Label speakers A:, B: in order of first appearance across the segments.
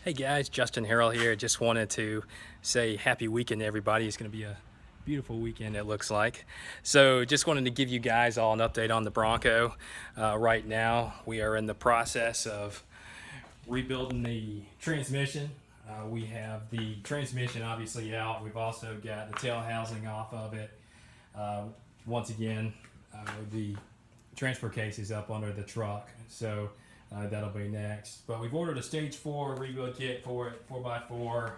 A: Hey guys, Justin Harrell here. Just wanted to say happy weekend to everybody. It's going to be a beautiful weekend, it looks like. So just wanted to give you guys all an update on the Bronco. Right now we are in the process of rebuilding the transmission. We have the transmission obviously out. We've also got the tail housing off of it. Once again, the transfer case is up under the truck, so that'll be next. But we've ordered a stage 4 rebuild kit for it, 4x4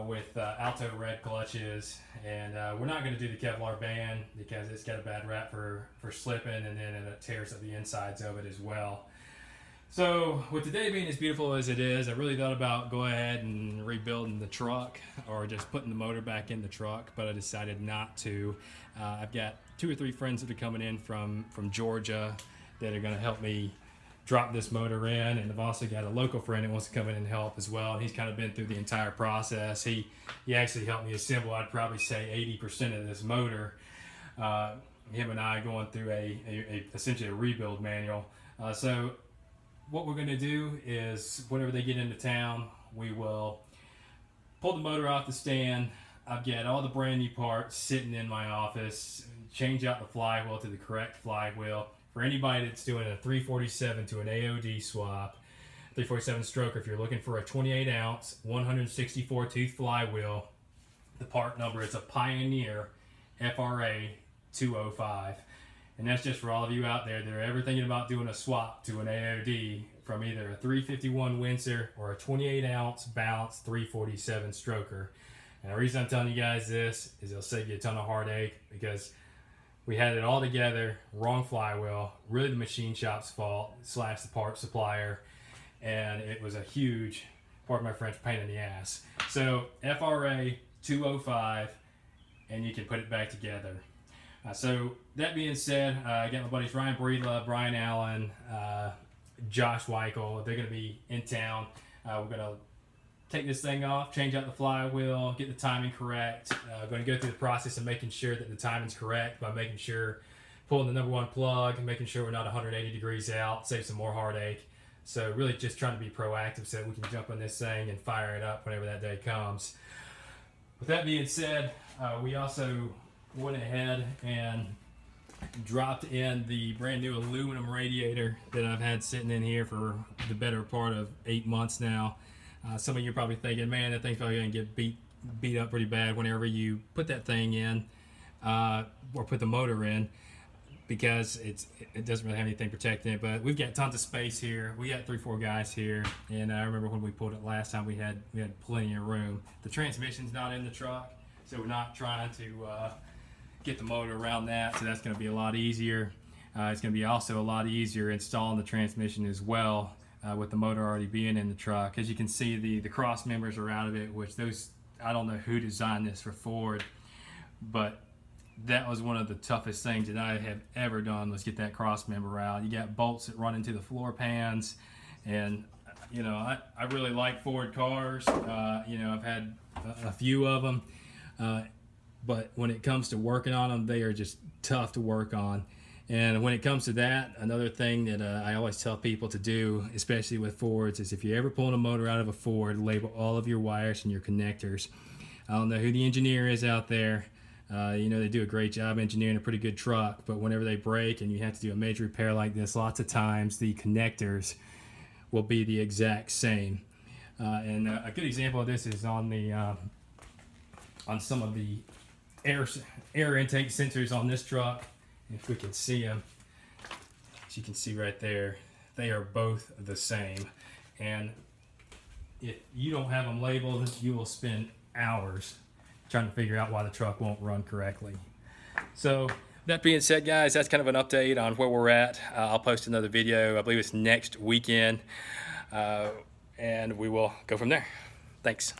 A: with Alto red clutches, and we're not going to do the Kevlar band because it's got a bad rap for slipping, and then it tears up the insides of it as well. So with today being as beautiful as it is, I really thought about go ahead and rebuilding the truck or just putting the motor back in the truck, but I decided not to. I've got 2 or 3 friends that are coming in from Georgia that are going to help me drop this motor in, and I've also got a local friend that wants to come in and help as well, and he's kind of been through the entire process. He actually helped me assemble, I'd probably say 80% of this motor. Him and I going through essentially a rebuild manual. So what we're going to do is whenever they get into town, we will pull the motor off the stand. I've got all the brand new parts sitting in my office, change out the flywheel to the correct flywheel. For anybody that's doing a 347 to an AOD swap, 347 stroker, if you're looking for a 28 ounce, 164 tooth flywheel, the part number is a Pioneer FRA 205. And that's just for all of you out there that are ever thinking about doing a swap to an AOD from either a 351 Windsor or a 28 ounce balanced 347 stroker. And the reason I'm telling you guys this is it'll save you a ton of heartache, because we had it all together, wrong flywheel, really the machine shop's fault / the part supplier, and it was a huge, pardon my French, pain in the ass. So FRA 205, and you can put it back together. So that being said, I got my buddies Ryan Breedlove, Brian Allen, Josh Weichel. They're going to be in town. We're going to take this thing off, change out the flywheel, get the timing correct. Going to go through the process of making sure that the timing's correct by making sure, pulling the number 1 plug and making sure we're not 180 degrees out, save some more heartache. So really just trying to be proactive so that we can jump on this thing and fire it up whenever that day comes. With that being said, we also went ahead and dropped in the brand new aluminum radiator that I've had sitting in here for the better part of 8 months now. Some of you are probably thinking, man, that thing's probably going to get beat up pretty bad whenever you put that thing in or put the motor in, because it doesn't really have anything protecting it. But we've got tons of space here. We got 3-4 guys here, and I remember when we pulled it last time, we had plenty of room. The transmission's not in the truck, so we're not trying to get the motor around that, so that's going to be a lot easier. It's going to be also a lot easier installing the transmission as well, with the motor already being in the truck. As you can see, the cross members are out of it, which those, I don't know who designed this for Ford, but that was one of the toughest things that I have ever done, was get that cross member out. You got bolts that run into the floor pans, and you know, I really like Ford cars. You know, I've had a few of them, but when it comes to working on them, they are just tough to work on. And when it comes to that, another thing that I always tell people to do, especially with Fords, is if you're ever pulling a motor out of a Ford, label all of your wires and your connectors. I don't know who the engineer is out there. You know, they do a great job engineering a pretty good truck, but whenever they break and you have to do a major repair like this, lots of times the connectors will be the exact same. And a good example of this is on the on some of the air intake sensors on this truck. If we can see them, as you can see right there, they are both the same. And if you don't have them labeled, you will spend hours trying to figure out why the truck won't run correctly. So that being said, guys, that's kind of an update on where we're at. I'll post another video, I believe it's next weekend, and we will go from there. Thanks.